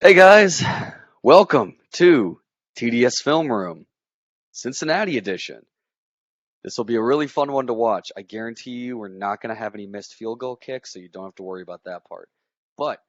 Hey guys, welcome to TDS Film Room, Cincinnati edition. This will be a really fun one to watch. I guarantee you we're not going to have any missed field goal kicks, so you don't have to worry about that part. But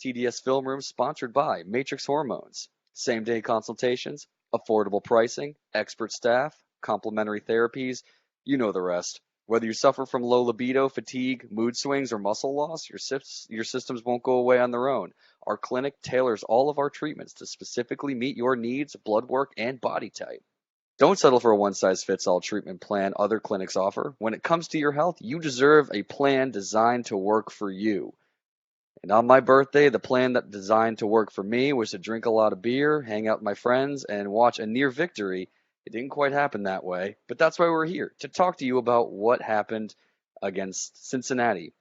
TDS Film Room sponsored by Matrix Hormones. Same day consultations, affordable pricing, expert staff, complimentary therapies, you know the rest. Whether you suffer from low libido, fatigue, mood swings, or muscle loss, your systems won't go away on their own. Our clinic tailors all of our treatments to specifically meet your needs, blood work, and body type. Don't settle for a one size fits all treatment plan other clinics offer. When it comes to your health, you deserve a plan designed to work for you. And on my birthday, the plan that designed to work for me was to drink a lot of beer, hang out with my friends, and watch a near victory. It didn't quite happen that way, but that's why we're here to talk to you about what happened against Cincinnati.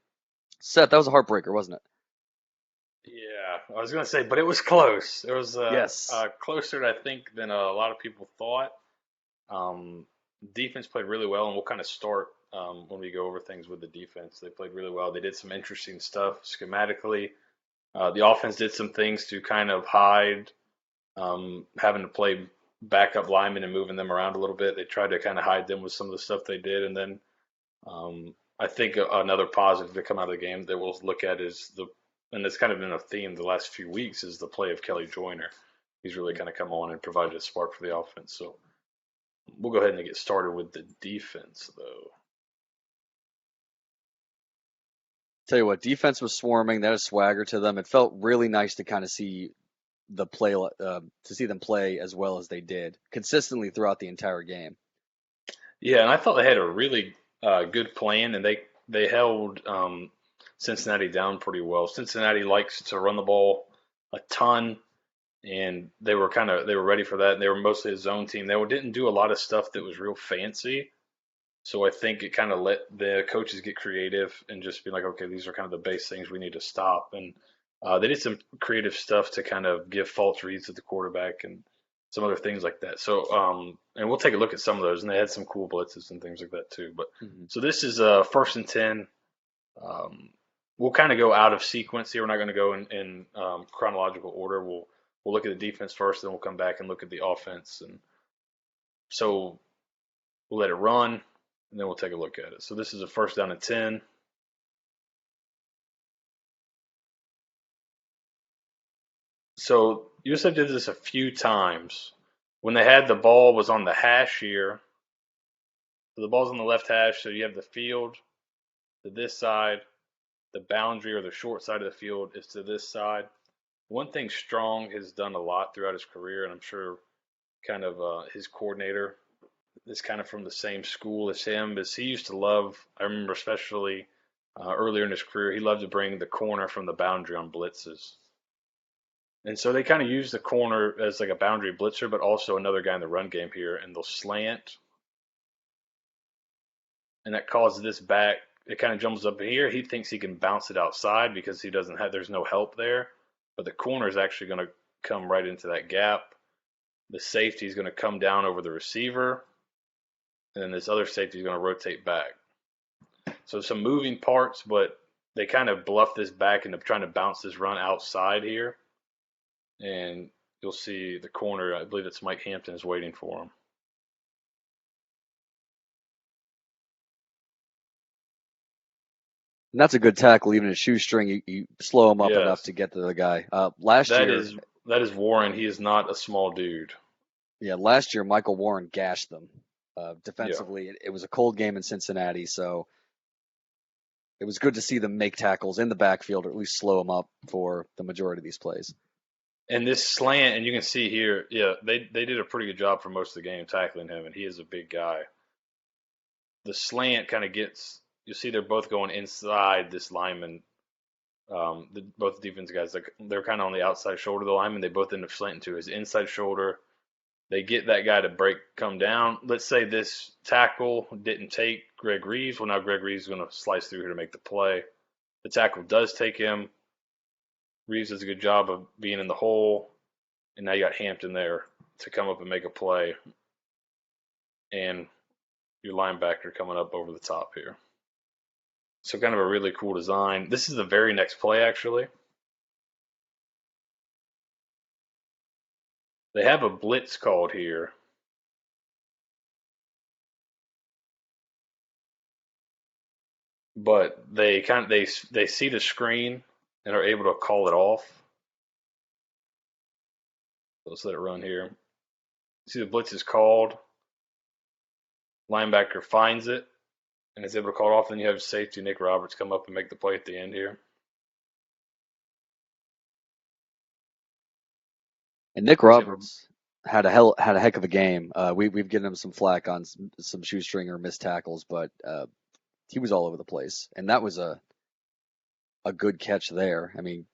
Seth, that was a heartbreaker, wasn't it? Yeah, I was gonna say, but it was close. It was Yes. closer, I think, than a lot of people thought. Um, Defense played really well, and we'll kind of start when we go over things with the defense. They played really well. They did some interesting stuff schematically. The offense did some things to kind of hide having to play backup linemen and moving them around a little bit. They tried to kind of hide them with some of the stuff they did, and then I think another positive to come out of the game that we'll look at is and it's kind of been a theme the last few weeks, is the play of Kelly Joyner. He's really kind of come on and provided a spark for the offense. So we'll go ahead and get started with the defense, though. Tell you what, defense was swarming. That is swagger to them. It felt really nice to kind of see to see them play as well as they did consistently throughout the entire game. Yeah, and I thought they had a really good plan, and they held Cincinnati down pretty well. Cincinnati likes to run the ball a ton, and they were ready for that. And they were mostly a zone team. They didn't do a lot of stuff that was real fancy. So I think it kind of let the coaches get creative and just be like, okay, these are kind of the base things we need to stop. And they did some creative stuff to kind of give false reads to the quarterback and some other things like that. So, and we'll take a look at some of those. And they had some cool blitzes and things like that too. But Mhm. so this is first and 10. Um, we'll kind of go out of sequence here. We're not going to go in chronological order. We'll look at the defense first, then we'll come back and look at the offense. And so we'll let it run, and then we'll take a look at it. So this is a first down and 10. So USF did this a few times. When they had the ball was on the hash here. So the ball's on the left hash, so you have the field to this side. The boundary or the short side of the field is to this side. One thing Strong has done a lot throughout his career, and I'm sure kind of his coordinator is kind of from the same school as him, is he used to love, I remember especially earlier in his career, he loved to bring the corner from the boundary on blitzes. And so they kind of use the corner as like a boundary blitzer, but also another guy in the run game here, and they'll slant, and that causes this back. It kind of jumbles up here. He thinks he can bounce it outside because he doesn't have. There's no help there, but the corner is actually going to come right into that gap. The safety is going to come down over the receiver, and then this other safety is going to rotate back. So some moving parts, but they kind of bluff this back into trying to bounce this run outside here, and you'll see the corner. I believe it's Mike Hampton is waiting for him. And that's a good tackle, even a shoestring. You slow him up enough Yes, to get to the guy. Last that year, is that is Warren. He is not a small dude. yeah, last year Michael Warren gashed them Yeah. defensively. It was a cold game in Cincinnati, so it was good to see them make tackles in the backfield or at least slow them up for the majority of these plays. And this slant, and you can see here, yeah, they did a pretty good job for most of the game tackling him, and he is a big guy. The slant kind of gets, you see, they're both going inside this lineman. Both defense guys, like they're kind of on the outside shoulder of the lineman. They both end up slanting to his inside shoulder. They get that guy to come down. Let's say this tackle didn't take Greg Reeves. Well, now Greg Reeves is going to slice through here to make the play. The tackle does take him. Reeves does a good job of being in the hole, and now you got Hampton there to come up and make a play, and your linebacker coming up over the top here. So kind of a really cool design. This is the very next play, actually. They have a blitz called here, but they see the screen and are able to call it off. Let's let it run here. See the blitz is called. Linebacker finds it and is able to call it off. Then you have safety Nick Roberts come up and make the play at the end here. And Nick Roberts had a heck of a game. We've given him some flack on some shoestring or missed tackles, but he was all over the place, and that was a good catch there. I mean,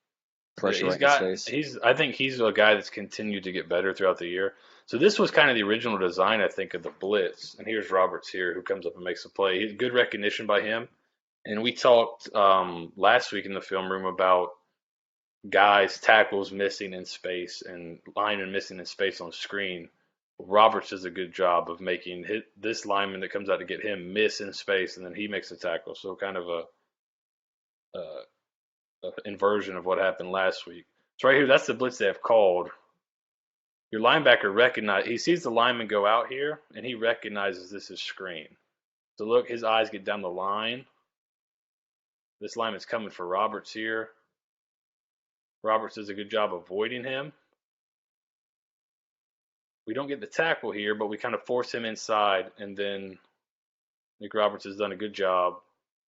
pressure right in his face. I think he's a guy that's continued to get better throughout the year. So this was kind of the original design, I think, of the blitz. And here's Roberts here, who comes up and makes a play. He's good recognition by him. And we talked last week in the film room about guys, tackles missing in space and linemen missing in space on screen. Roberts does a good job of making this lineman that comes out to get him miss in space, and then he makes a tackle. So kind of a inversion of what happened last week. So right here, that's the blitz they have called. Your linebacker he sees the lineman go out here, and he recognizes this is screen. So look, his eyes get down the line. This lineman's coming for Roberts here. Roberts does a good job avoiding him. We don't get the tackle here, but we kind of force him inside, and then Nick Roberts has done a good job.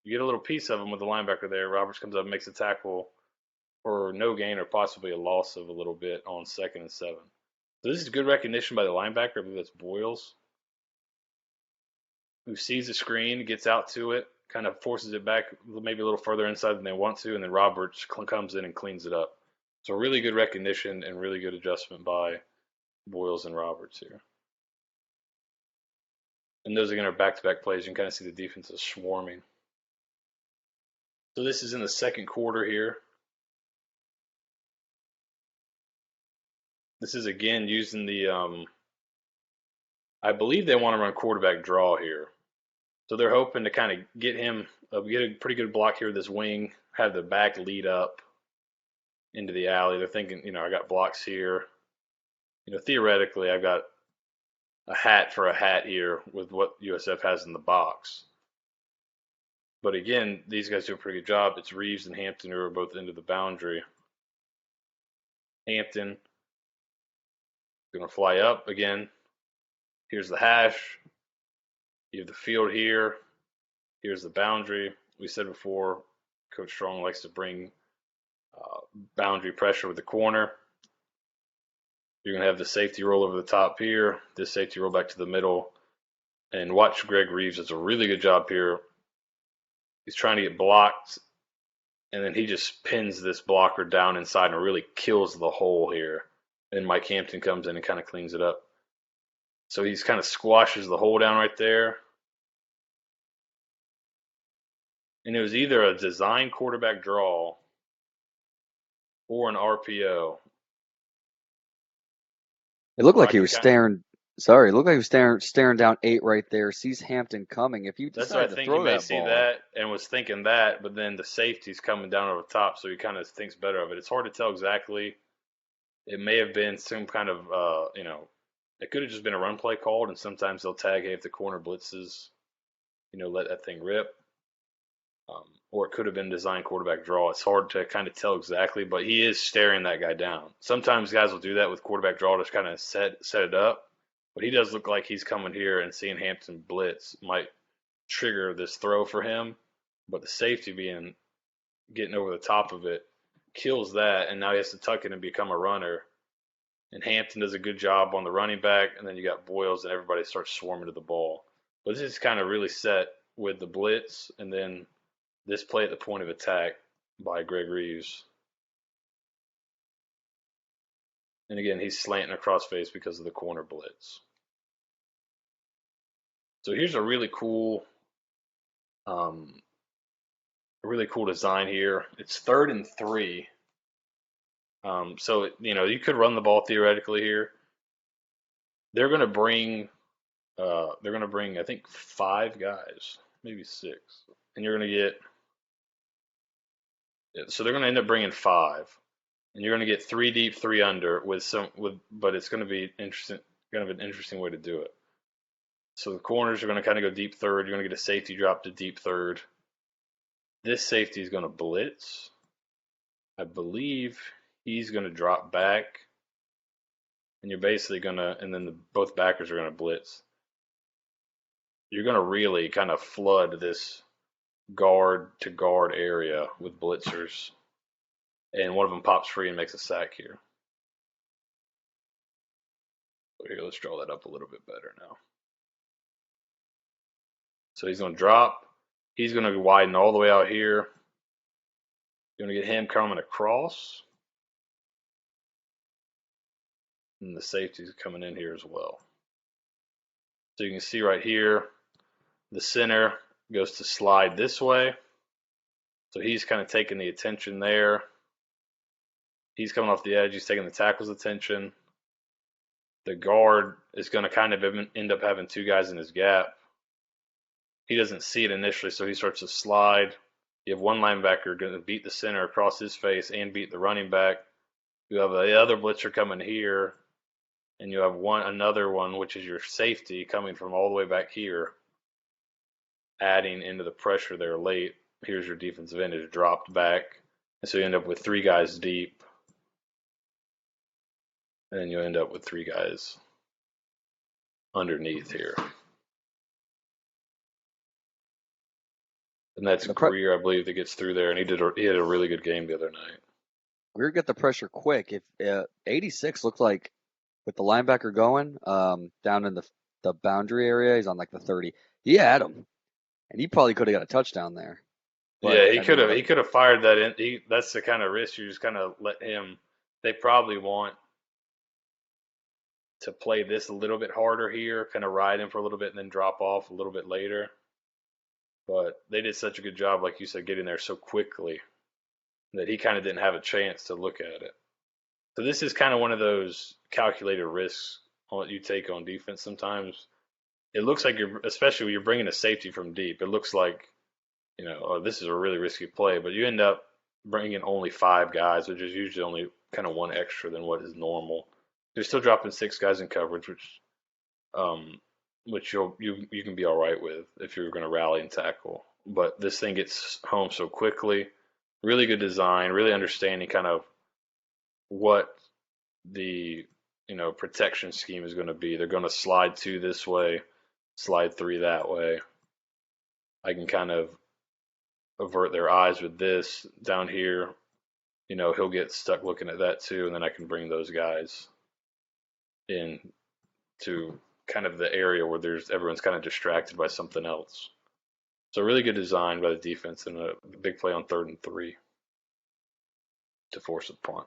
You get a little piece of him with the linebacker there. Roberts comes up and makes a tackle for no gain or possibly a loss of a little bit on 2nd and 7. So this is good recognition by the linebacker. I believe that's Boyles, who sees the screen, gets out to it, kind of forces it back maybe a little further inside than they want to, and then Roberts comes in and cleans it up. So really good recognition and really good adjustment by Boyles and Roberts here. And those again are back-to-back plays. You can kind of see the defense is swarming. So this is in the second quarter here. This is again using the, I believe they want to run quarterback draw here. So they're hoping to kind of get a pretty good block here with this wing, have the back lead up into the alley. They're thinking, I got blocks here. Theoretically, I've got a hat for a hat here with what USF has in the box. But again, these guys do a pretty good job. It's Reeves and Hampton who are both into the boundary. Hampton going to fly up again. Here's the hash. You have the field here. Here's the boundary. We said before, Coach Strong likes to bring boundary pressure with the corner. You're going to have the safety roll over the top here. This safety roll back to the middle. And watch Greg Reeves does a really good job here. He's trying to get blocked, and then he just pins this blocker down inside and really kills the hole here. And Mike Hampton comes in and kind of cleans it up. So he's kind of squashes the hole down right there. And it was either a design quarterback draw or an RPO. It looked like he was staring. Sorry, it looked like he was staring down 8 right there. Sees Hampton coming. If you decide to throw that ball, he may see that and was thinking that, but then the safety's coming down over the top, so he kind of thinks better of it. It's hard to tell exactly. It may have been some kind of, it could have just been a run play called, and sometimes they'll tag, hey, if the corner blitzes, let that thing rip. Or it could have been design quarterback draw. It's hard to kind of tell exactly, but he is staring that guy down. Sometimes guys will do that with quarterback draw to kind of set it up. But he does look like he's coming here, and seeing Hampton blitz might trigger this throw for him. But the safety getting over the top of it kills that, and now he has to tuck in and become a runner. And Hampton does a good job on the running back, and then you got Boyles, and everybody starts swarming to the ball. But this is kind of really set with the blitz, and then this play at the point of attack by Greg Reeves. And again, he's slanting across face because of the corner blitz. So here's a really cool design here. It's 3rd and 3. So you could run the ball theoretically here. They're going to bring I think 5 guys, maybe 6, and you're going to get. So they're going to end up bringing 5, and you're going to get 3 deep, 3 under but it's going to be interesting, kind of an interesting way to do it. So the corners are going to kind of go deep third. You're going to get a safety drop to deep third. This safety is going to blitz. I believe he's going to drop back, and you're basically going to, and then both backers are going to blitz. You're going to really kind of flood this guard to guard area with blitzers, and one of them pops free and makes a sack here. So here, let's draw that up a little bit better now. So he's going to drop. He's going to widen all the way out here. You're going to get him coming across. And the safety's coming in here as well. So you can see right here, the center goes to slide this way. So he's kind of taking the attention there. He's coming off the edge. He's taking the tackle's attention. The guard is going to kind of end up having 2 guys in his gap. He doesn't see it initially, so he starts to slide. You have one linebacker going to beat the center across his face and beat the running back. You have the other blitzer coming here, and you have another one, which is your safety, coming from all the way back here, adding into the pressure there late. Here's your defensive end is dropped back, and so you end up with 3 guys deep, and then you end up with 3 guys underneath here. And that's Greer, I believe, that gets through there, and he had a really good game the other night. Greer got the pressure quick. If 86 looked like with the linebacker going down in the boundary area, he's on like the 30. He had him, and he probably could have got a touchdown there. But, yeah, he could have fired that in. That's the kind of risk you just kind of let him. They probably want to play this a little bit harder here, kind of ride him for a little bit and then drop off a little bit later. But they did such a good job, like you said, getting there so quickly that he kind of didn't have a chance to look at it. So this is kind of one of those calculated risks you take on defense sometimes. It looks like especially when you're bringing a safety from deep, it looks like, oh, this is a really risky play, but you end up bringing only 5 guys, which is usually only kind of 1 extra than what is normal. You're still dropping 6 guys in coverage, which you can be all right with if you're going to rally and tackle. But this thing gets home so quickly. Really good design, really understanding kind of what the protection scheme is going to be. They're going to slide 2 this way, slide 3 that way. I can kind of avert their eyes with this down here. He'll get stuck looking at that too, and then I can bring those guys in to kind of the area where everyone's kind of distracted by something else. So really good design by the defense, and a big play on 3rd and 3 to force a punt.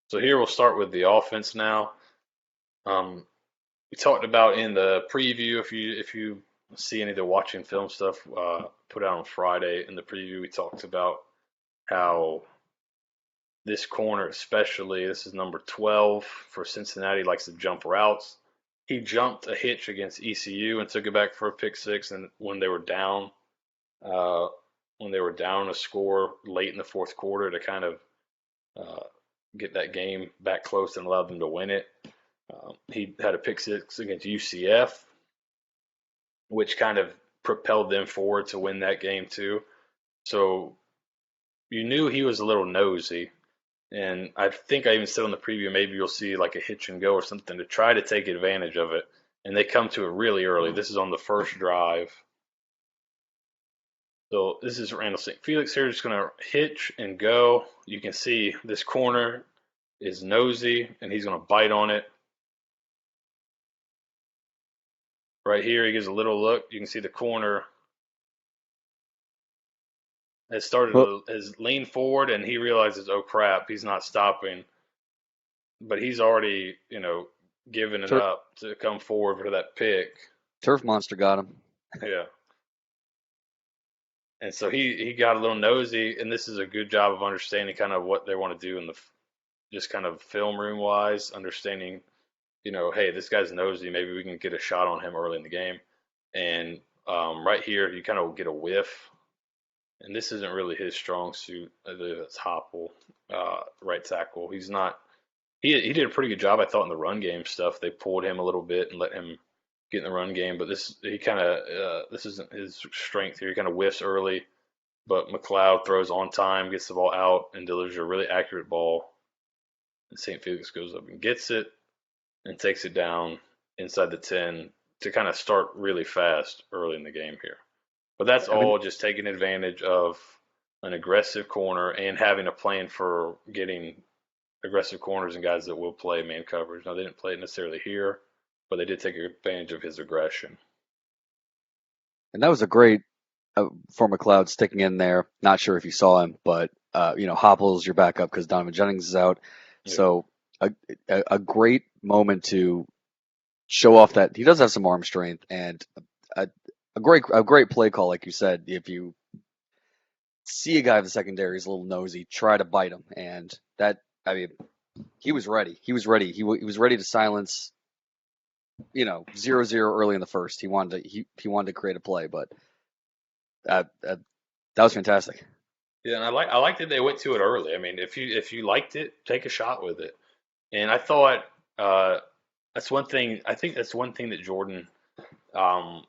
So here we'll start with the offense now. We talked about in the preview, if you see any of the watching film stuff put out on Friday in the preview, we talked about how this corner especially, this is number 12 for Cincinnati, likes to jump routes. He jumped a hitch against ECU and took it back for a pick 6, and when they were down a score late in the 4th quarter to kind of get that game back close and allow them to win it. He had a pick 6 against UCF, which kind of propelled them forward to win that game too. So you knew he was a little nosy. And I think I even said on the preview, maybe you'll see like a hitch and go or something to try to take advantage of it. And they come to it really early. This is on the first drive. So this is Randall St. Felix here, just going to hitch and go. You can see this corner is nosy, and he's going to bite on it. Right here, he gives a little look. You can see the corner has leaned forward, and he realizes, oh crap, he's not stopping. But he's already, given it up to come forward for that pick. Turf monster got him. Yeah. And so he got a little nosy, and this is a good job of understanding kind of what they want to do in the just kind of film room wise, understanding, hey, this guy's nosy. Maybe we can get a shot on him early in the game. And right here, you kind of get a whiff. and this isn't really his strong suit. I believe it's Hopple, right tackle. He's not. He did a pretty good job, I thought, in the run game stuff. They pulled him a little bit and let him get in the run game, but this isn't his strength here. He kind of whiffs early, but McLeod throws on time, gets the ball out, and delivers a really accurate ball. And St. Felix goes up and gets it and takes it down inside the 10 to kind of start really fast early in the game here. But that's I mean, all just taking advantage of an aggressive corner and having a plan for getting aggressive corners and guys that will play man coverage. Now, they didn't play it necessarily here, but they did take advantage of his aggression. and that was a great for McLeod sticking in there. Not sure if you saw him, but Hopple's your backup because Donovan Jennings is out. Yeah. So a great moment to show off that he does have some arm strength and a, a great play call, like you said. If you see a guy in the secondary is a little nosy, try to bite him, and that I mean he was ready. He was ready. He was ready to silence 0-0 early in the first. He wanted to create a play, but that was fantastic. Yeah, and I like that they went to it early. I mean, if you liked it, take a shot with it. And I thought that's one thing. I think that's one thing that Jordan. Um,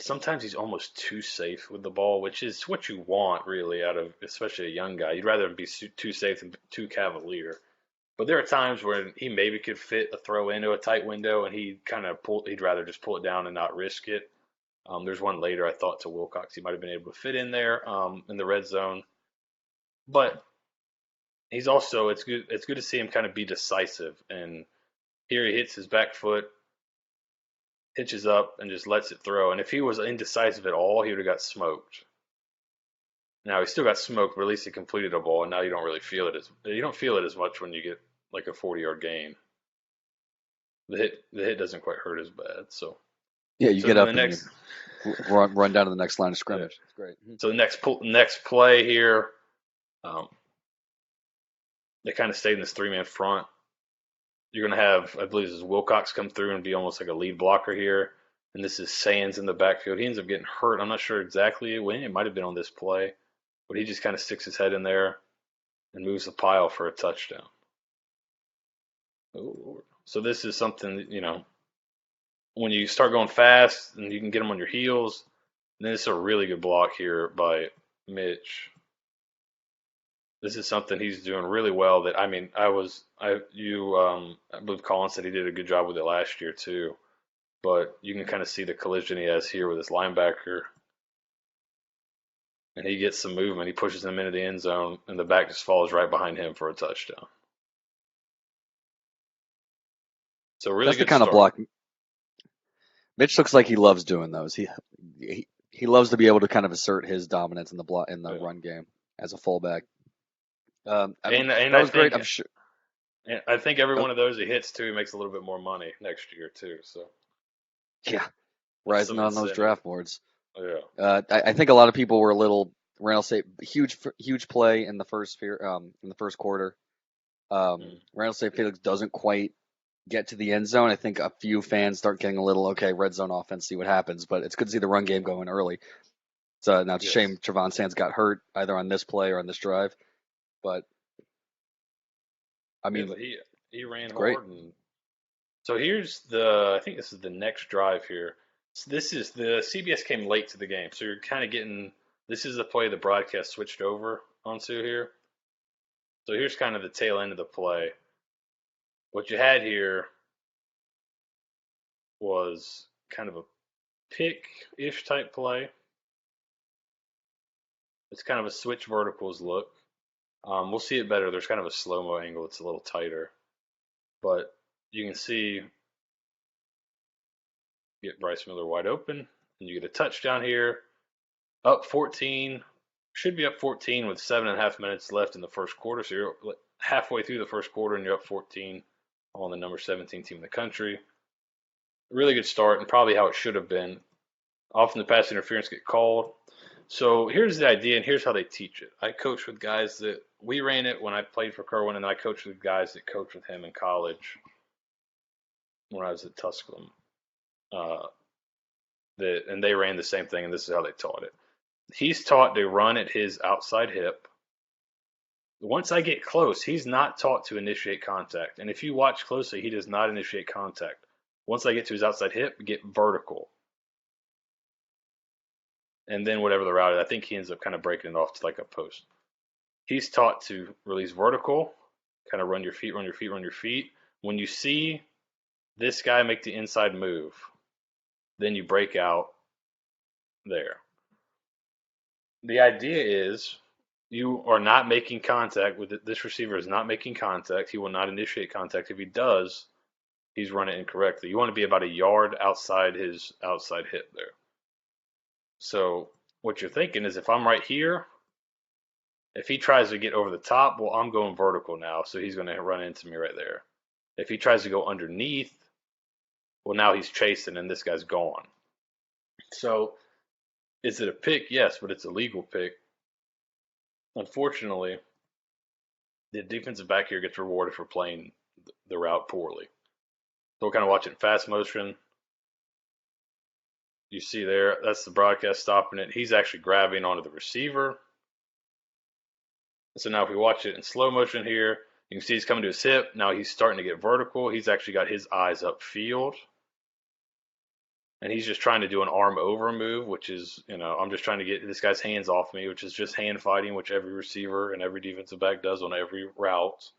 Sometimes he's almost too safe with the ball, which is what you want really out of especially a young guy. You'd rather him be too safe than too cavalier. But there are times where he maybe could fit a throw into a tight window, and he'd rather just pull it down and not risk it. There's one later I thought to Wilcox he might have been able to fit in there in the red zone, but he's also it's good to see him kind of be decisive. And here he hits his back foot, hitches up, and just lets it throw. And if he was indecisive at all, he would have got smoked. Now he still got smoked, but at least he completed a ball, and now you don't feel it as much when you get like a 40-yard gain. The hit doesn't quite hurt as bad. So Yeah, you so get then the up and you next run down to the next line of yeah. scrimmage. It's great. So the next play here, um, they kind of stayed in this three-man front. You're going to have, I believe, this is Wilcox come through and be almost like a lead blocker here. And this is Sands in the backfield. He ends up getting hurt. I'm not sure exactly when. It might have been on this play, but he just kind of sticks his head in there and moves the pile for a touchdown. Oh, Lord. So this is something, when you start going fast and you can get them on your heels, then it's a really good block here by Mitch. This is something he's doing really well. That I mean, I believe Colin said he did a good job with it last year too. But you can kind of see the collision he has here with his linebacker, and he gets some movement. He pushes him into the end zone, and the back just falls right behind him for a touchdown. So really That's the good kind of start. block Mitch looks like he loves doing those. He loves to be able to kind of assert his dominance in the Yeah. run game as a fullback. I mean, And that I was great. think I'm sure. and I think every Oh, one of those he hits too, he makes a little bit more money next year too. So yeah, that's rising some on those incentive. draft boards. Yeah. I think a lot of people were a little Randall State huge play in the in the first quarter. Mm. Randall State Felix doesn't quite get to the end zone. I think a few fans start getting a little okay, red zone offense, see what happens. But it's good to see the run game going early. So now it's a Yes. shame Trevon Sands got hurt either on this play or on this drive. But I Yeah, mean, but he ran it's great. hard. And so I think this is the next drive here. So this is the CBS came late to the game, so you're kind of getting this is the play the broadcast switched over onto here. So here's kind of the tail end of the play. What you had here was kind of a pick-ish type play. It's kind of a switch verticals look. We'll see it better. There's kind of a slow-mo angle. It's a little tighter, but you can see get Bryce Miller wide open, and you get a touchdown here. Up 14, should be up 14 with 7.5 minutes left in the first quarter. So you're halfway through the first quarter and you're up 14 on the number 17 team in the country. Really good start and probably how it should have been. Often the pass interference get called. So here's the idea and here's how they teach it. I coach with guys that we ran it when I played for Kerwin, and I coached with guys that coached with him in college when I was at Tusculum. And they ran the same thing, and this is how they taught it. He's taught to run at his outside hip. Once I get close, he's not taught to initiate contact. And if you watch closely, he does not initiate contact. Once I get to his outside hip, get vertical. And then whatever the route is, I think he ends up kind of breaking it off to like a post. He's taught to release vertical, kind of run your feet, run your feet, run your feet. When you see this guy make the inside move, then you break out there. The idea is you are not making contact with it. This receiver is not making contact. He will not initiate contact. If he does, he's running incorrectly. You want to be about a yard outside his outside hip there. So what you're thinking is if I'm right here, if he tries to get over the top, well, I'm going vertical now, so he's going to run into me right there. If he tries to go underneath, well, now he's chasing and this guy's gone. So is it a pick? Yes, but it's a legal pick. Unfortunately, the defensive back here gets rewarded for playing the route poorly. So we're kind of watching fast motion. You see there, that's the broadcast stopping it. He's actually grabbing onto the receiver. So now if we watch it in slow motion here, you can see he's coming to his hip. Now he's starting to get vertical. He's actually got his eyes upfield. And he's just trying to do an arm over move, which is, I'm just trying to get this guy's hands off me, which is just hand fighting, which every receiver and every defensive back does on every route.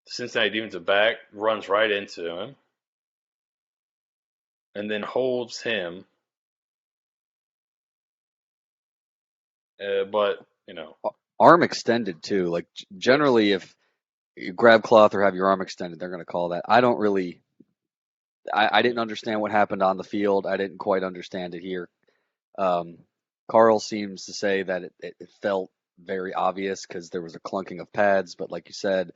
The Cincinnati defensive back runs right into him and then holds him. But Arm extended too. Like generally, if you grab cloth or have your arm extended, they're going to call that. I don't really. I didn't understand what happened on the field. I didn't quite understand it here. Carl seems to say that it felt very obvious because there was a clunking of pads, but like you said,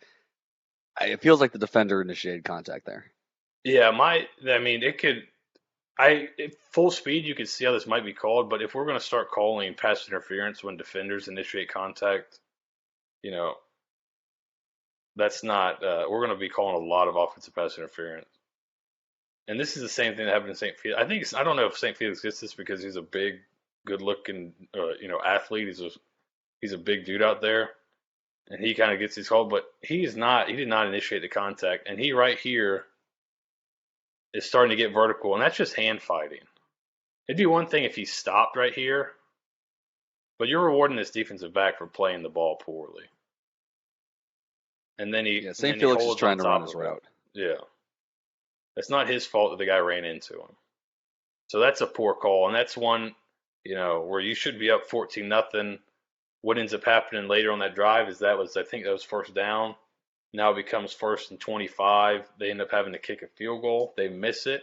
it feels like the defender initiated contact there. Yeah, it could. At full speed, you could see how this might be called, but if we're going to start calling pass interference when defenders initiate contact, you know, that's not. We're going to be calling a lot of offensive pass interference. And this is the same thing that happened in St. Felix. I don't know if St. Felix gets this because he's a big, good-looking, athlete. He's a big dude out there, and he kind of gets his call. But he is not. He did not initiate the contact, and he right here is starting to get vertical, and that's just hand fighting. It'd be one thing if he stopped right here, but you're rewarding this defensive back for playing the ball poorly. And then St. Felix is trying to run his route. Yeah. It's not his fault that the guy ran into him. So that's a poor call. And that's one, where you should be up 14-0. What ends up happening later on that drive is I think that was first down. Now it becomes 1st and 25. They end up having to kick a field goal. They miss it.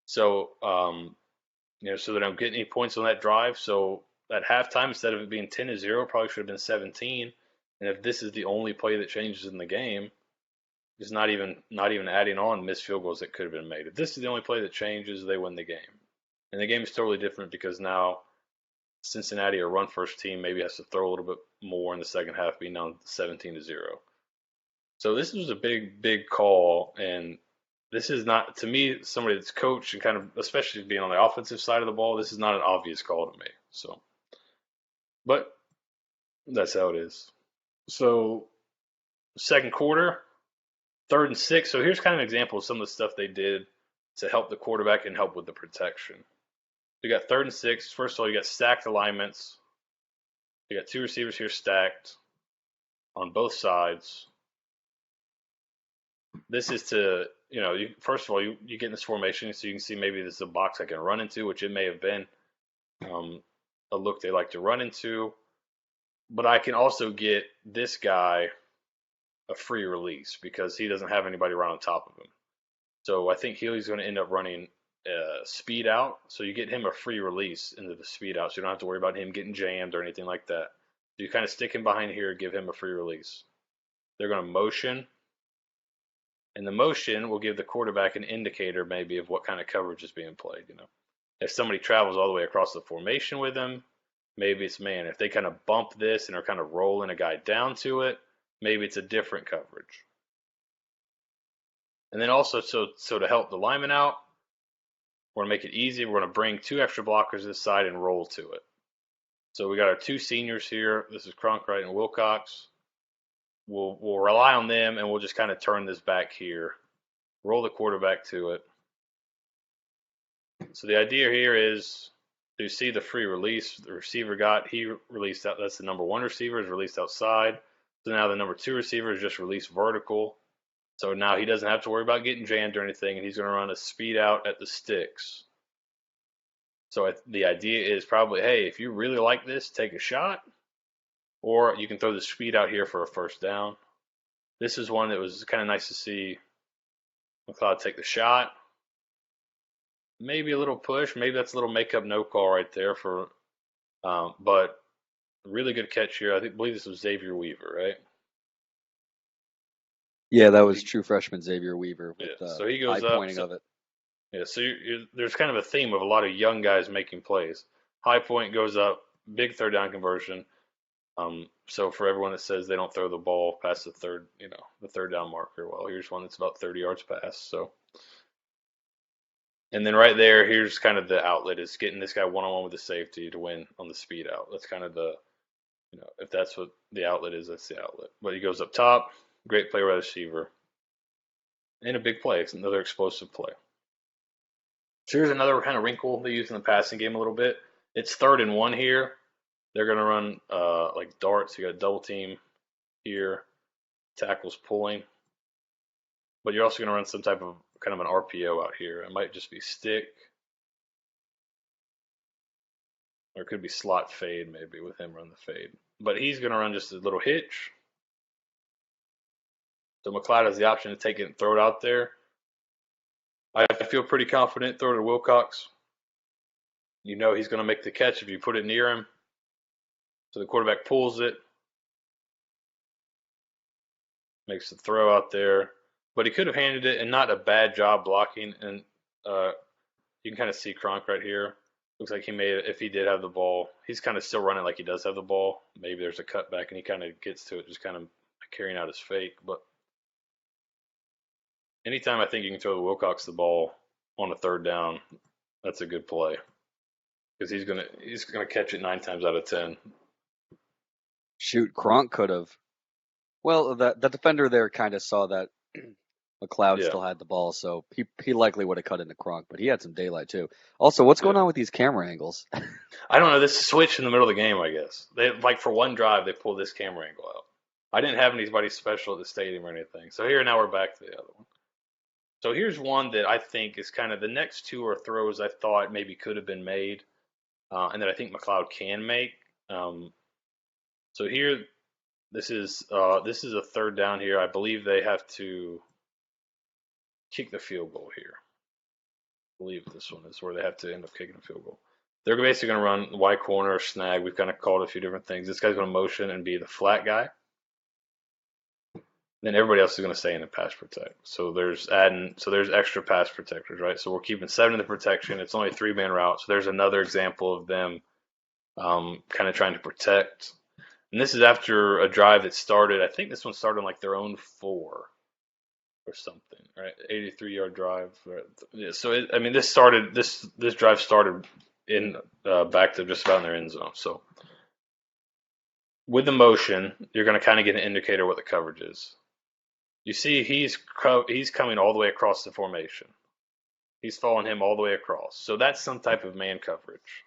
So, so they don't get any points on that drive. So at halftime, instead of it being 10-0, probably should have been 17. And if this is the only play that changes in the game, it's not even adding on missed field goals that could have been made. If this is the only play that changes, they win the game. And the game is totally different because now Cincinnati, a run first team, maybe has to throw a little bit more in the second half, being down 17-0. So this was a big, big call, and this is not, to me, somebody that's coached and kind of, especially being on the offensive side of the ball, this is not an obvious call to me. So, but that's how it is. So, second quarter, 3rd and 6. So here's kind of an example of some of the stuff they did to help the quarterback and help with the protection. You got 3rd and 6. First of all, you got stacked alignments. You got 2 receivers here stacked on both sides. This is to, first of all, you get in this formation so you can see maybe this is a box I can run into, which it may have been a look they like to run into. But I can also get this guy a free release because he doesn't have anybody right on top of him. So I think Healy's going to end up running speed out. So you get him a free release into the speed out. So you don't have to worry about him getting jammed or anything like that. So you kind of stick him behind here, give him a free release. They're going to motion. And the motion will give the quarterback an indicator maybe of what kind of coverage is being played. If somebody travels all the way across the formation with him, maybe it's man. If they kind of bump this and are kind of rolling a guy down to it, maybe it's a different coverage. And then also, so to help the lineman out, We're going to make it easy. We're going to bring 2 extra blockers this side and roll to it. So we got our 2 seniors here. This is Cronkite and Wilcox. We'll rely on them, and we'll just kind of turn this back here. Roll the quarterback to it. So the idea here is to see the free release the receiver got. He released out. That's the number 1 receiver is released outside. So now the number 2 receiver is just released vertical. So now he doesn't have to worry about getting jammed or anything, and he's going to run a speed out at the sticks. So the idea is probably, hey, if you really like this, take a shot. Or you can throw the speed out here for a first down. This is one that was kind of nice to see McLeod take the shot. Maybe a little push. Maybe that's a little make-up no call right there for, but really good catch here. I believe this was Xavier Weaver, right? Yeah, that was true freshman Xavier Weaver with so he goes eye up. pointing of it. Yeah, so there's kind of a theme of a lot of young guys making plays. High point goes up, big third down conversion. So for everyone that says they don't throw the ball past the third down marker, well, here's one that's about 30 yards past. So, and then right there, here's kind of the outlet is getting this guy one-on-one with the safety to win on the speed out. That's kind of the, if that's what the outlet is, that's the outlet. But he goes up top, great play by the receiver, and a big play. It's another explosive play. So here's another kind of wrinkle they use in the passing game a little bit. It's 3rd and 1 here. They're going to run like darts. You got a double team here, tackles pulling. But you're also going to run some type of kind of an RPO out here. It might just be stick. Or it could be slot fade maybe with him run the fade. But he's going to run just a little hitch. So McLeod has the option to take it and throw it out there. I feel pretty confident. Throw it to Wilcox. You know he's going to make the catch if you put it near him. So the quarterback pulls it, makes the throw out there, but he could have handed it and not a bad job blocking. And you can kind of see Kronk right here. Looks like he made it. If he did have the ball, he's kind of still running like he does have the ball. Maybe there's a cutback and he kind of gets to it, just kind of carrying out his fake. But anytime I think you can throw the Wilcox the ball on a 3rd down, that's a good play because he's gonna catch it 9 times out of 10. Shoot, Kronk could have. Well, the defender there kind of saw that McLeod still had the ball, so he likely would have cut into Kronk, but he had some daylight too. Also, what's going on with these camera angles? I don't know. This switch in the middle of the game, I guess. They for one drive they pulled this camera angle out. I didn't have anybody special at the stadium or anything. So here now we're back to the other one. So here's one that I think is kind of the next 2 are throws I thought maybe could have been made, and that I think McLeod can make. So here, this is a 3rd down here. I believe they have to kick the field goal here. I believe this one is where they have to end up kicking a field goal. They're basically going to run Y corner or snag. We've kind of called a few different things. This guy's going to motion and be the flat guy. Then everybody else is going to stay in the pass protect. So there's extra pass protectors, right? So we're keeping 7 in the protection. It's only a 3-man route. So there's another example of them kind of trying to protect. And this is after a drive that started. I think this one started on like their own 4 or something, right? 83-yard drive. Right? Yeah. So this drive started in back to just about in their end zone. So with the motion, you're going to kind of get an indicator what the coverage is. You see, he's coming all the way across the formation. He's following him all the way across. So that's some type of man coverage.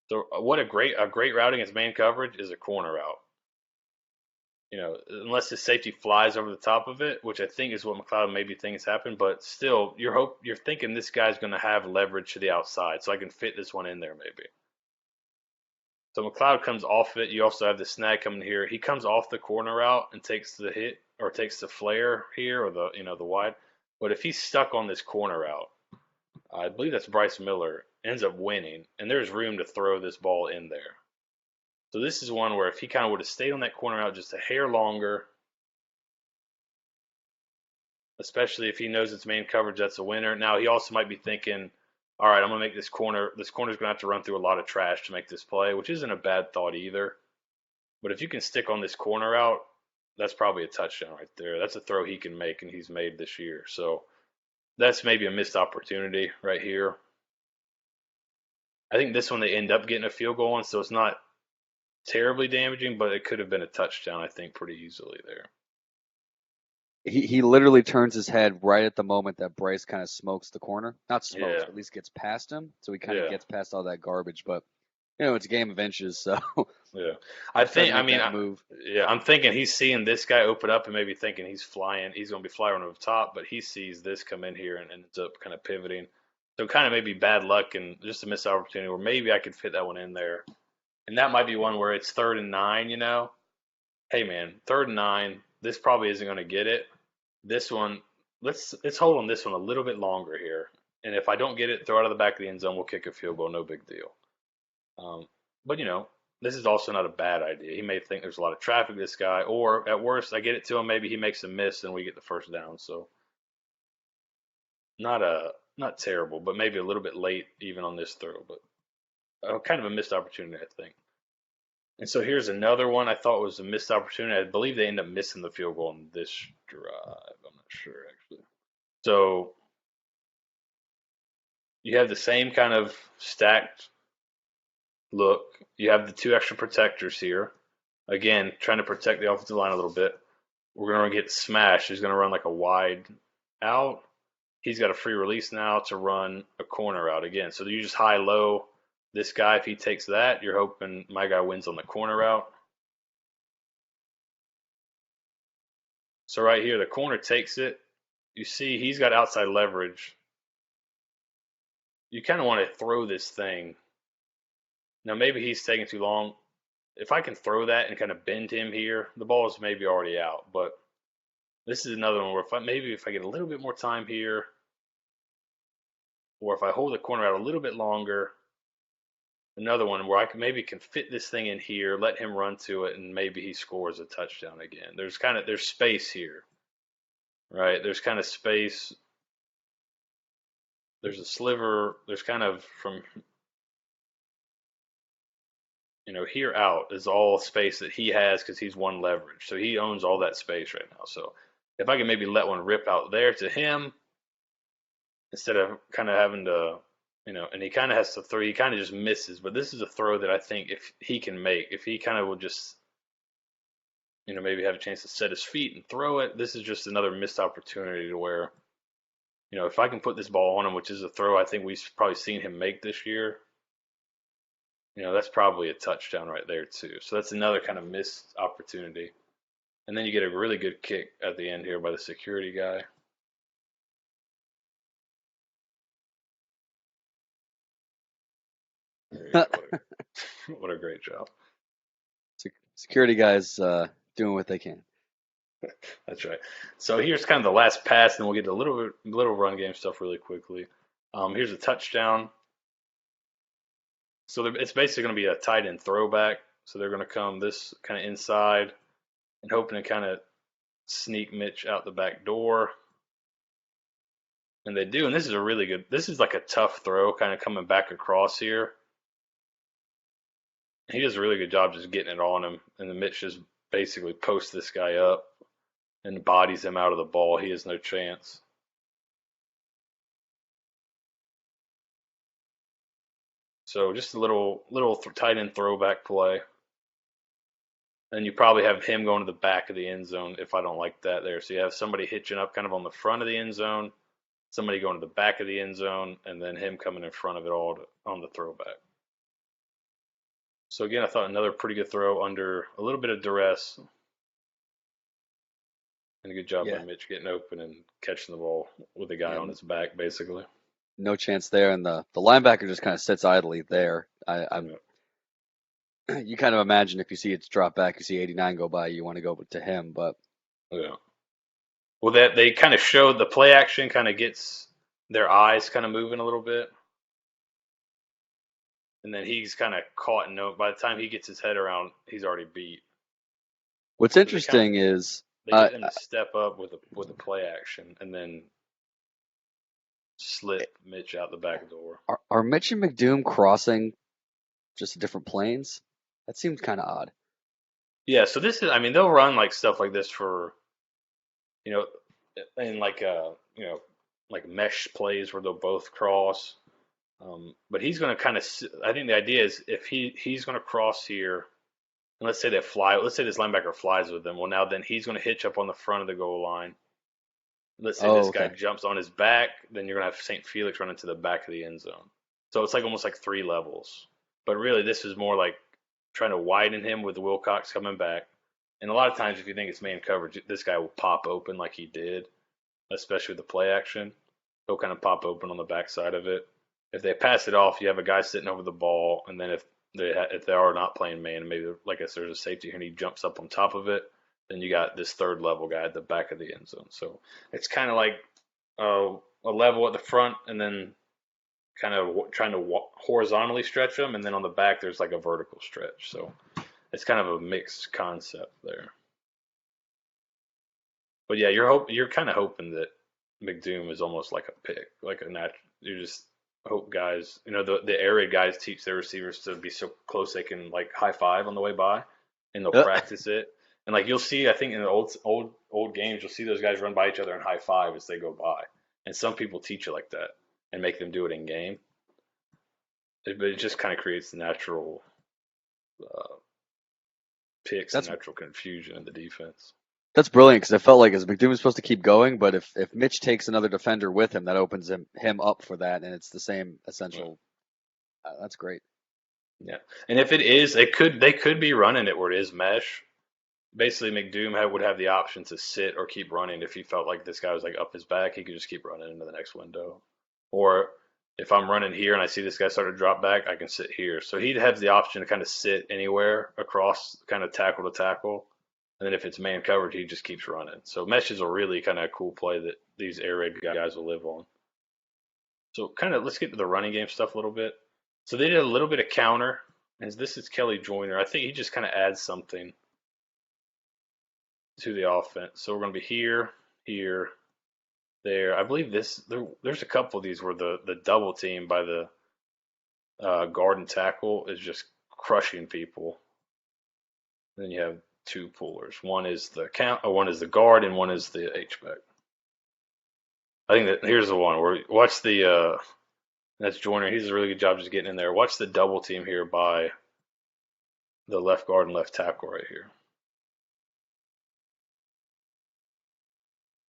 So what a great routing as man coverage is a corner route. Unless the safety flies over the top of it, which I think is what McLeod maybe thinks happened, but still, you're thinking this guy's going to have leverage to the outside, so I can fit this one in there maybe. So McLeod comes off it. You also have the snag coming here. He comes off the corner route and takes the hit or takes the flare here or the wide. But if he's stuck on this corner route, I believe that's Bryce Miller, ends up winning, and there's room to throw this ball in there. So this is one where if he kind of would have stayed on that corner route just a hair longer, especially if he knows it's man coverage, that's a winner. Now he also might be thinking, all right, I'm going to make this corner. This corner's going to have to run through a lot of trash to make this play, which isn't a bad thought either. But if you can stick on this corner out, that's probably a touchdown right there. That's a throw he can make, and he's made this year. So that's maybe a missed opportunity right here. I think this one they end up getting a field goal on, so it's not terribly damaging, but it could have been a touchdown, I think, pretty easily there. He literally turns his head right at the moment that Bryce kind of smokes the corner. Not smokes, Yeah, but at least gets past him. So he kind of yeah, gets past all that garbage. But it's a game of inches, so yeah. he I tried to think, I make mean, that move. yeah, I'm thinking he's seeing this guy open up and maybe thinking he's flying, he's going to be flying over the top, but he sees this come in here and ends up kind of pivoting. So kind of maybe bad luck and just a missed opportunity where maybe I could fit that one in there. And that might be one where it's 3rd and 9, Hey man, 3rd and 9, this probably isn't going to get it. This one, let's hold on this one a little bit longer here. And if I don't get it, throw it out of the back of the end zone. We'll kick a field goal, no big deal. But this is also not a bad idea. He may think there's a lot of traffic, this guy, or at worst, I get it to him. Maybe he makes a miss and we get the first down. So not terrible, but maybe a little bit late even on this throw. But kind of a missed opportunity, I think. And so here's another one I thought was a missed opportunity. I believe they end up missing the field goal on this drive. I'm not sure actually. So you have the same kind of stacked look. You have the 2 extra protectors here. Again, trying to protect the offensive line a little bit. We're going to get smashed. He's going to run like a wide out. He's got a free release now to run a corner out again. So you just high low this guy. If he takes that, you're hoping my guy wins on the corner route. So right here, the corner takes it. You see he's got outside leverage. You kind of want to throw this thing. Now maybe he's taking too long. If I can throw that and kind of bend him here, the ball is maybe already out. But this is another one where if I get a little bit more time here, or if I hold the corner out a little bit longer, another one where I can fit this thing in here, let him run to it, and maybe he scores a touchdown again. There's space here, right? There's kind of space. There's a sliver. There's kind of from here out is all space that he has because he's one leverage. So he owns all that space right now. So if I can maybe let one rip out there to him instead of kind of having to, and he kind of has to throw, he kind of just misses. But this is a throw that I think if he can make, if he kind of will just, maybe have a chance to set his feet and throw it, this is just another missed opportunity to where, if I can put this ball on him, which is a throw I think we've probably seen him make this year, that's probably a touchdown right there too. So that's another kind of missed opportunity. And then you get a really good kick at the end here by the security guy. There you go. What a great job. Security guys doing what they can. That's right. So here's kind of the last pass, and we'll get a little run game stuff really quickly. Here's a touchdown. So it's basically going to be a tight end throwback. So they're going to come this kind of inside and hoping to kind of sneak Mitch out the back door. And they do. And this is like a tough throw kind of coming back across here. He does a really good job just getting it on him. And then Mitch just basically posts this guy up and bodies him out of the ball. He has no chance. So just a little tight end throwback play. And you probably have him going to the back of the end zone if I don't like that there. So you have somebody hitching up kind of on the front of the end zone, somebody going to the back of the end zone, and then him coming in front of it all on the throwback. So again, I thought another pretty good throw under a little bit of duress. And a good job by Mitch getting open and catching the ball with the guy on his back, basically. No chance there, and the linebacker just kind of sits idly there. You kind of imagine if you see it drop back, you see 89 go by, you want to go to him, but yeah. Well, that they kind of showed the play action kind of gets their eyes kind of moving a little bit, and then he's kind of caught. By the time he gets his head around, he's already beat. What's interesting is they get him to step up with a play action, and then slip Mitch out the back door. Are Mitch and McDoom crossing just different planes? That seems kind of odd. Yeah, so this is, I mean, they'll run like stuff like this for, you know, in like like mesh plays where they'll both cross. But he's going to kind of, I think the idea is if he's going to cross here, and let's say this linebacker flies with them. Well, now then he's going to hitch up on the front of the goal line. Let's say Oh, this guy okay. jumps on his back, then you're going to have St. Felix run into the back of the end zone. So it's like almost like three levels. But really, this is more like trying to widen him with Wilcox coming back. And a lot of times, if you think it's man coverage, this guy will pop open like he did, especially with the play action. He'll kind of pop open on the backside of it. If they pass it off, you have a guy sitting over the ball, and then if they are not playing man, maybe like I said, there's a safety here and he jumps up on top of it, then you got this third level guy at the back of the end zone. So it's kind of like a level at the front, and then kind of trying to horizontally stretch them, and then on the back there's like a vertical stretch. So it's kind of a mixed concept there. But yeah, you're kind of hoping that McDoom is almost like a pick, like a natural. You just hope guys, the area guys teach their receivers to be so close they can like high five on the way by, and they'll Uh, practice it. And like you'll see, I think in the old games, you'll see those guys run by each other and high five as they go by. And some people teach it like that and make them do it in game. But it just kind of creates natural uh, picks and that's natural confusion in the defense. that's brilliant because I felt like as McDoom is supposed to keep going, but if Mitch takes another defender with him, that opens him up for that, and it's the same Right. essential. That's great. Yeah, and if it is, they could be running it where it is mesh. Basically, would have the option to sit or keep running if he felt like this guy was like up his back. He could just keep running into the next window, or if I'm running here and I see this guy start to drop back, I can sit here. So he'd have the option to kind of sit anywhere across, kind of tackle to tackle. And then if it's man coverage, he just keeps running. So mesh is a really kind of cool play that these air raid guys will live on. So kind of let's get to the running game stuff a little bit. So they did a little bit of counter, and this is Kelly Joyner. I think he just kind of adds something to the offense. So we're going to be here, here, there. I believe there's a couple of these where the double team by the guard and tackle is just crushing people. And then you have two pullers. One is one is the guard, and one is the H back. I think that here's the one where watch the that's Joyner. He does a really good job just getting in there. Watch the double team here by the left guard and left tackle right here.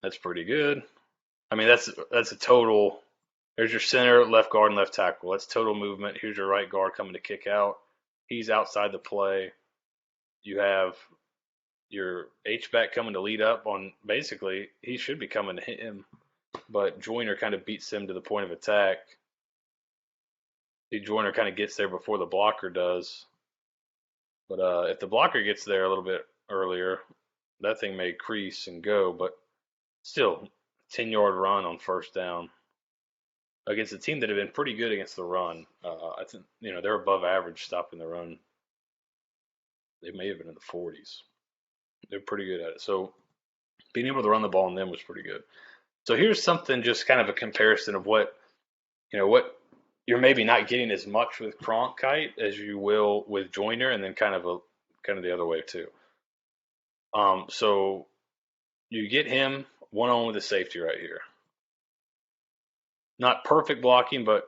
That's pretty good. I mean, that's a total. There's your center, left guard, and left tackle. That's total movement. Here's your right guard coming to kick out. He's outside the play. You have your H back coming to lead up on. Basically, he should be coming to hit him, but Joyner kind of beats him to the point of attack. The Joyner kind of gets there before the blocker does. But if the blocker gets there a little bit earlier, that thing may crease and go. But still, 10-yard run on first down against a team that had been pretty good against the run. I think they're above average stopping the run. They may have been in the 40s. They're pretty good at it. So being able to run the ball on them was pretty good. So here's something, just kind of a comparison of what you're maybe not getting as much with Cronkite as you will with Joyner, and then kind of the other way too. So you get him one-on with the safety right here. Not perfect blocking, but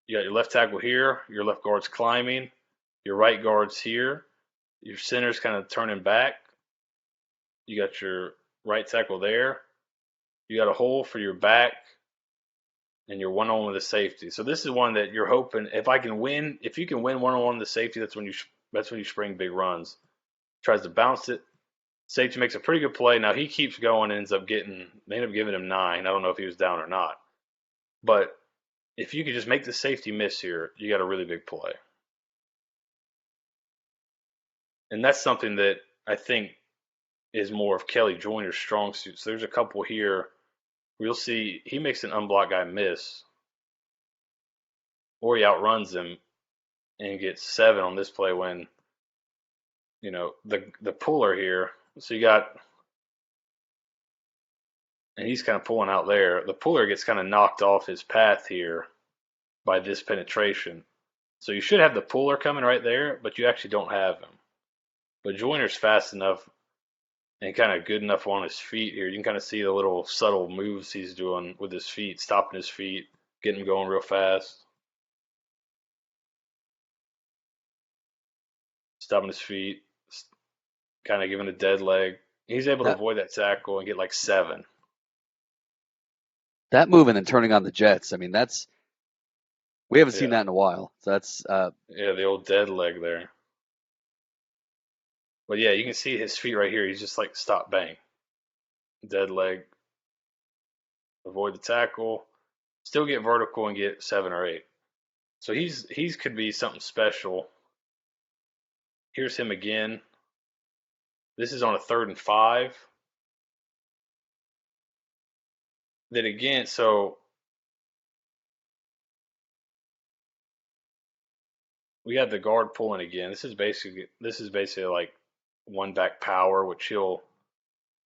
you got your left tackle here, your left guard's climbing, your right guard's here, your center's kind of turning back. You got your right tackle there. You got a hole for your back, and you're one-on-one with the safety. So this is one that you're hoping if you can win one-on-one with the safety, that's when you spring big runs. Tries to bounce it. Safety makes a pretty good play. Now he keeps going and they end up giving him 9. I don't know if he was down or not. But if you could just make the safety miss here, you got a really big play. And that's something that I think is more of Kelly Joyner's strong suit. So there's a couple here where you'll see he makes an unblocked guy miss, or he outruns him and gets 7 on this play when, the puller here. So you got, and he's kind of pulling out there. The puller gets kind of knocked off his path here by this penetration. So you should have the puller coming right there, but you actually don't have him. But Joyner's fast enough and kind of good enough on his feet here. You can kind of see the little subtle moves he's doing with his feet, stopping his feet, getting him going real fast, stopping his feet, kind of giving a dead leg. He's able to That avoid that tackle and get like 7. that move and then turning on the Jets. I mean, we haven't seen Yeah, that in a while. So that's yeah, the old dead leg there. But yeah, you can see his feet right here. He's just like stop, bang, dead leg, avoid the tackle, still get vertical and get 7 or 8. So he's could be something special. Here's him again. This is on a 3rd and 5. Then again, so we have the guard pulling again. This is basically like one back power, which you're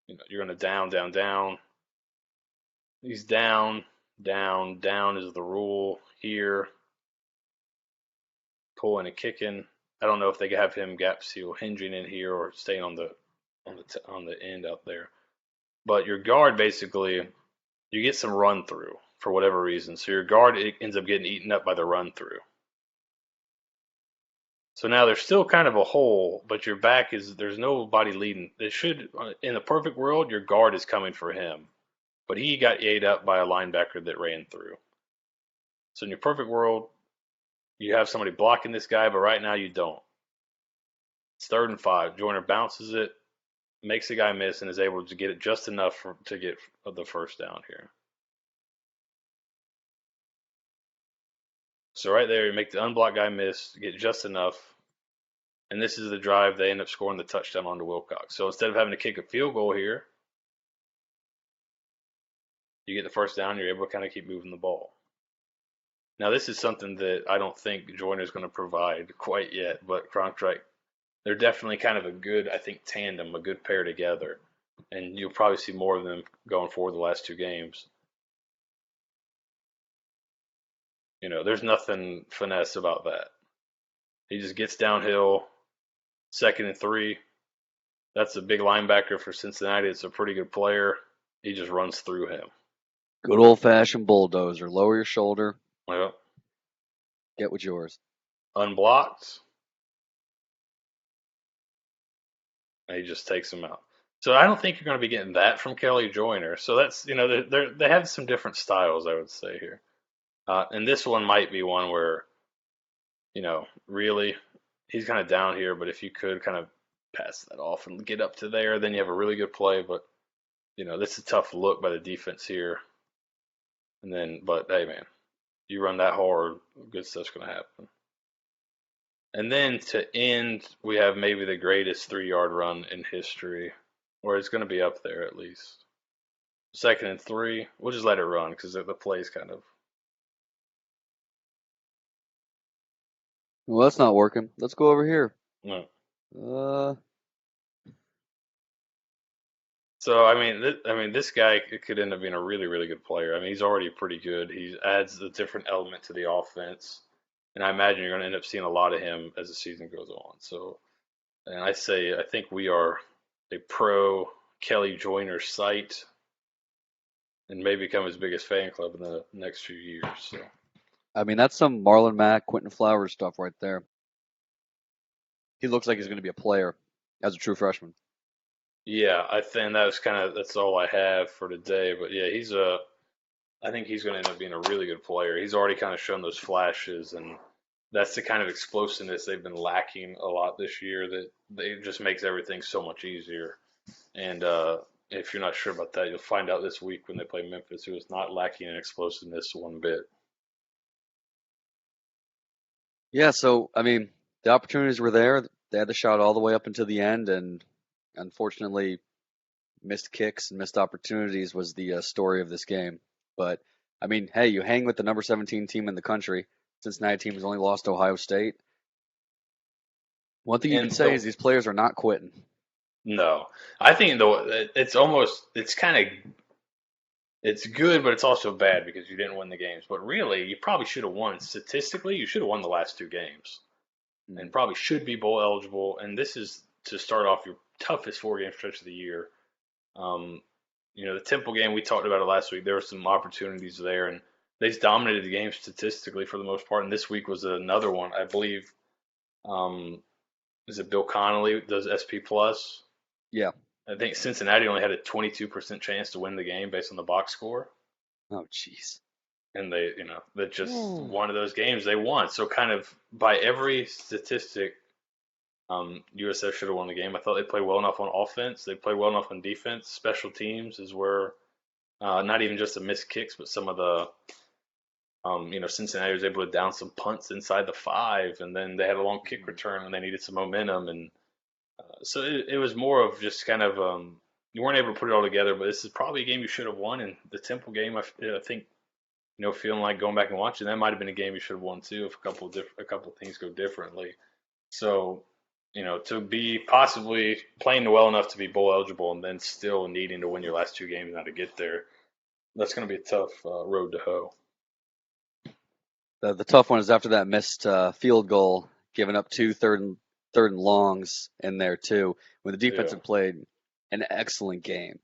gonna down, down, down. He's down, down, down is the rule here. Pulling and kicking. I don't know if they have him gap seal hinging in here or staying on the end out there. But your guard basically you get some run through for whatever reason. So your guard ends up getting eaten up by the run through. So now there's still kind of a hole, but your back there's nobody leading. It should in the perfect world your guard is coming for him, but he got ate up by a linebacker that ran through. So in your perfect world, you have somebody blocking this guy, but right now you don't. It's 3rd and 5. Joyner bounces it, makes the guy miss, and is able to get it just enough to get the first down here. So right there, you make the unblocked guy miss, get just enough, and this is the drive they end up scoring the touchdown onto Wilcox. So instead of having to kick a field goal here, you get the first down, you're able to kind of keep moving the ball. Now this is something that I don't think Joyner's going to provide quite yet, but Cronkrite, they're definitely kind of a good, I think, tandem, a good pair together. And you'll probably see more of them going forward the last 2 games. There's nothing finesse about that. He just gets downhill, 2nd and 3. That's a big linebacker for Cincinnati. It's a pretty good player. He just runs through him. good old fashioned bulldozer. Lower your shoulder, Well, get what's yours. unblocked, and he just takes him out. So I don't think you're going to be getting that from Kelly Joyner. So that's they have some different styles, I would say here. And this one might be one where really he's kind of down here, but if you could kind of pass that off and get up to there, then you have a really good play. But this is a tough look by the defense here. But hey, man, you run that hard, good stuff's going to happen. And then to end, we have maybe the greatest 3-yard run in history, or it's going to be up there at least. 2nd and 3, we'll just let it run because the play's kind of. Well, that's not working. Let's go over here. No. Uh, So this guy could end up being a really, really good player. I mean, he's already pretty good. He adds a different element to the offense, and I imagine you're going to end up seeing a lot of him as the season goes on. So, and I think we are a pro Kelly Joyner site, and may become his biggest fan club in the next few years. So, I mean, that's some Marlon Mack, Quentin Flowers stuff right there. He looks like he's going to be a player as a true freshman. yeah, I think that's all I have for today. But yeah, I think he's going to end up being a really good player. He's already kind of shown those flashes, and that's the kind of explosiveness they've been lacking a lot this year. That it just makes everything so much easier. And if you're not sure about that, you'll find out this week when they play Memphis, who is not lacking in explosiveness one bit. Yeah, so, I mean, the opportunities were there. They had the shot all the way up until the end, and unfortunately, missed kicks and missed opportunities was the story of this game. But, I mean, hey, you hang with the number 17 team in the country. Cincinnati team has only lost to Ohio State. One thing you can say is these players are not quitting. No, I think though it's good, but it's also bad because you didn't win the games. But really, you probably should have won. Statistically, you should have won the last 2 games, and probably should be bowl eligible. And this is to start off your toughest 4 game stretch of the year. Um, the Temple game, we talked about it last week. There were some opportunities there, and they just dominated the game statistically for the most part. And this week was another one, I believe. Um, is it Bill Connolly does SP Plus? Yeah. I think Cincinnati only had a 22% chance to win the game based on the box score. Oh, jeez. And that just one of those games they won. So kind of by every statistic, USF should have won the game. I thought they played well enough on offense. They played well enough on defense. Special teams is where not even just the missed kicks, but some of the Cincinnati was able to down some punts inside the 5, and then they had a long kick return when they needed some momentum, and so it was more of just kind of you weren't able to put it all together. But this is probably a game you should have won, and the Temple game, I think, feeling like going back and watching, that might have been a game you should have won too if a couple of things go differently. So, to be possibly playing well enough to be bowl eligible and then still needing to win your last 2 games now to get there, that's going to be a tough road to hoe. The tough one is after that missed field goal, giving up 2 third and longs in there too, when the defense had played an excellent game,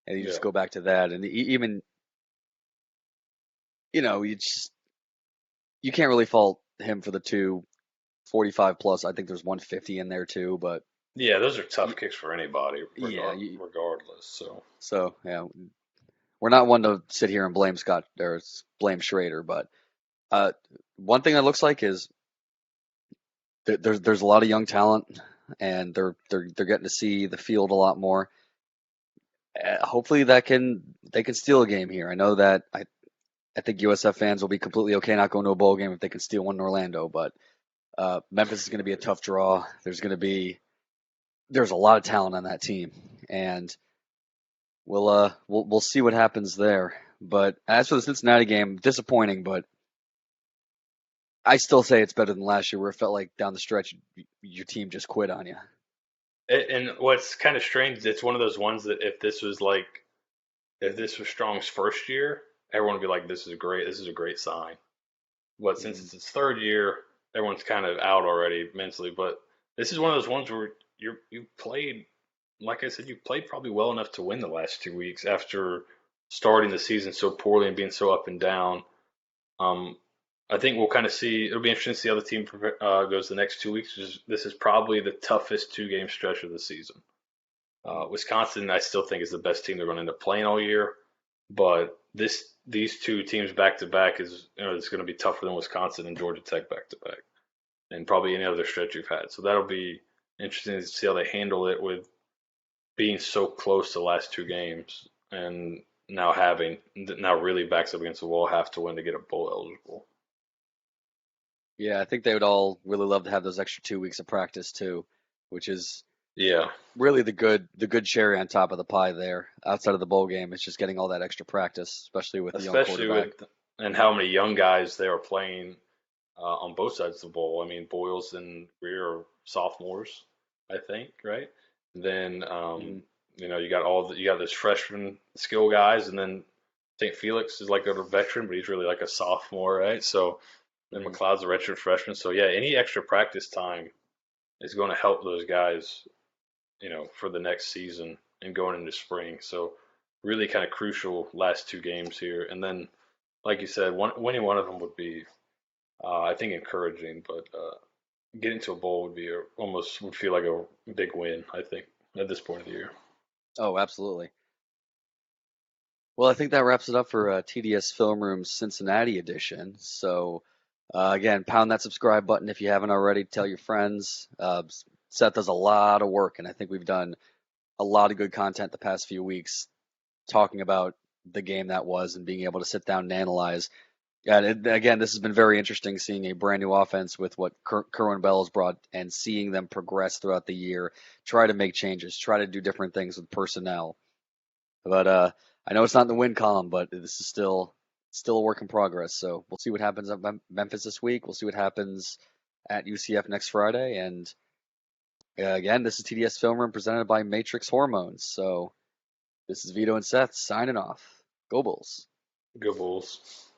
and you just go back to that, and even you can't really fault him for the 245 plus. I think there's 150 in there too, but yeah, those are tough kicks for anybody, regardless. So yeah, we're not one to sit here and blame Scott or blame Schrader, but one thing that looks like is there's a lot of young talent, and they're getting to see the field a lot more. Hopefully they can steal a game here. I know that I think USF fans will be completely okay not going to a bowl game if they can steal one in Orlando, but Memphis is going to be a tough draw. There's a lot of talent on that team, and we'll see what happens there. But as for the Cincinnati game, disappointing, but I still say it's better than last year, where it felt like down the stretch your team just quit on you. And what's kind of strange, it's one of those ones that if this was Strong's first year, everyone would be like, "This is great. This is a great sign." But since it's his third year, everyone's kind of out already mentally. But this is one of those ones where you played, like I said, you played probably well enough to win the last 2 weeks after starting the season so poorly and being so up and down. I think we'll kind of see. It'll be interesting to see how the team goes the next 2 weeks. This is probably the toughest 2 game stretch of the season. Wisconsin, I still think, is the best team they're going to end up playing all year, but these 2 teams back to back is it's going to be tougher than Wisconsin and Georgia Tech back to back, and probably any other stretch you've had. So that'll be interesting to see how they handle it with being so close to the last 2 games, and now really backs up against the wall, have to win to get a bowl eligible. Yeah, I think they would all really love to have those extra 2 weeks of practice too, which is really the good cherry on top of the pie there. Outside of the bowl game, it's just getting all that extra practice, especially with the young quarterback. And how many young guys they are playing on both sides of the bowl. I mean, Boyles and Greer are sophomores, I think, right? And then you got those freshman skill guys, and then I think Felix is like a veteran, but he's really like a sophomore, right? So. And McLeod's a redshirt freshman. So, yeah, any extra practice time is going to help those guys, for the next season and going into spring. So, really kind of crucial last 2 games here. And then, like you said, winning one of them would be, I think, encouraging. But getting to a bowl would feel like a big win, I think, at this point of the year. Oh, absolutely. Well, I think that wraps it up for TDS Film Room's Cincinnati edition. So, again, pound that subscribe button if you haven't already. Tell your friends. Seth does a lot of work, and I think we've done a lot of good content the past few weeks talking about the game that was and being able to sit down and analyze. And again, this has been very interesting seeing a brand new offense with what Kerwin Bell has brought and seeing them progress throughout the year, try to make changes, try to do different things with personnel. But I know it's not in the win column, but this is still a work in progress. So we'll see what happens at Memphis this week. We'll see what happens at UCF next Friday. And again, this is TDS Film Room presented by Matrix Hormones. So this is Vito and Seth signing off. Go Bulls. Go Bulls.